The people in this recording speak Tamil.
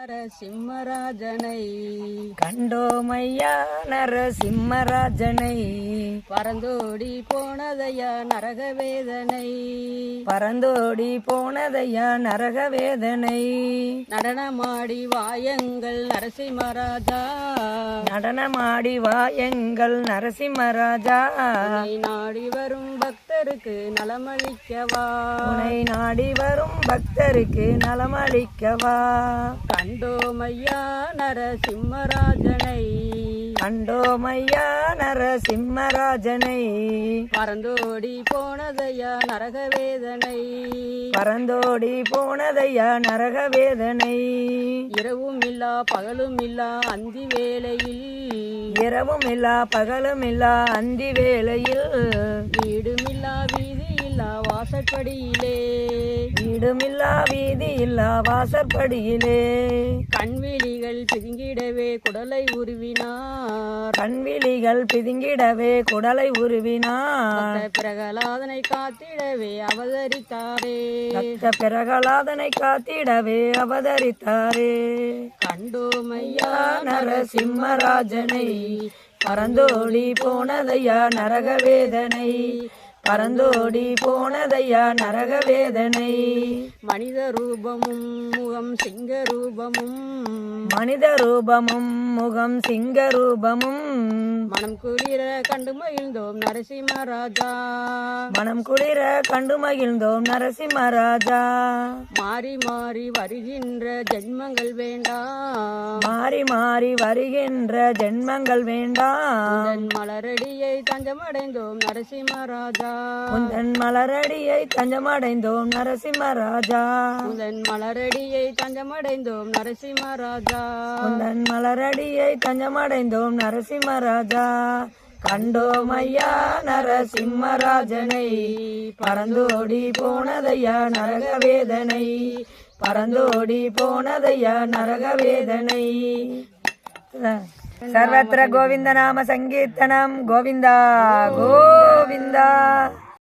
நரசிம்மராஜனை கண்டோமையா நரசிம்மராஜனை பறந்தோடி போனதையா நரகவேதனை பறந்தோடி போனதையா நரகவேதனை நடனமாடி வாயங்கள் நரசிம்மராஜா நடனமாடி வாயங்கள் நரசிம்மராஜா உன்னை நாடி வரும் பக்தருக்கு நலமளிக்கவா உன்னை நாடி வரும் பக்தருக்கு நலமளிக்கவா கண்டோமையா நரசிம்மராஜனை கண்டோமையா நரசிம்மராஜனை பறந்தோடி போனதையா நரகவேதனை பறந்தோடி போனதையா நரகவேதனை இரவும் இல்லா பகலும் இல்லா அந்தி வேளையில் இரவும் இல்லா பகலும் இல்லா அந்தி வேளையில் வீடுமில்லா வீதி இல்லா வாசற்படியிலே வீடுமில்லா வீதி இல்லா வாசற்படியிலே கண்விழிகள் பிதுங்கிடவே குடலை உருவினார் கண்விழிகள் பிதுங்கிடவே குடலை உருவினார் பிரகலாதனை காத்திடவே அவதரித்தாரே பக்த பிரகலாதனை காத்திடவே அவதரித்தாரே கண்டோமையா நரசிம்மராஜனை பறந்தோடி போனதையா நரகவேதனை பறந்தோடி போனதையா நரகவேதனை மனித ரூபமும் முகம் சிங்க ரூபமும் மனித ரூபமும் முகம் சிங்க ரூபமும் மனம் குளிர கண்டு மகிழ்ந்தோம் நரசிம்மராஜா மனம் குளிர கண்டு மகிழ்ந்தோம் நரசிம்மராஜா மாறி மாறி வருகின்ற ஜென்மங்கள் வேண்டாம் மாறி மாறி வருகின்ற ஜென்மங்கள் வேண்டாம் மலரடியை தஞ்சமடைந்தோம் நரசிம்மராஜா உந்தன் மலரடியை தஞ்சமடைந்தோம் நரசிம்மராஜா உந்தன் மலரடியை தஞ்சமடைந்தோம் நரசிம்மராஜா உந்தன் மலரடியை தஞ்சமடைந்தோம் நரசிம்மராஜா கண்டோமையா நரசிம்மராஜனை பறந்தோடி போனதையா நரகவேதனை பறந்தோடி போனதையா நரகவேதனை சர்வத்திர கோவிந்த நாம சங்கீர்த்தனம் கோவிந்தா கோவிந்தா.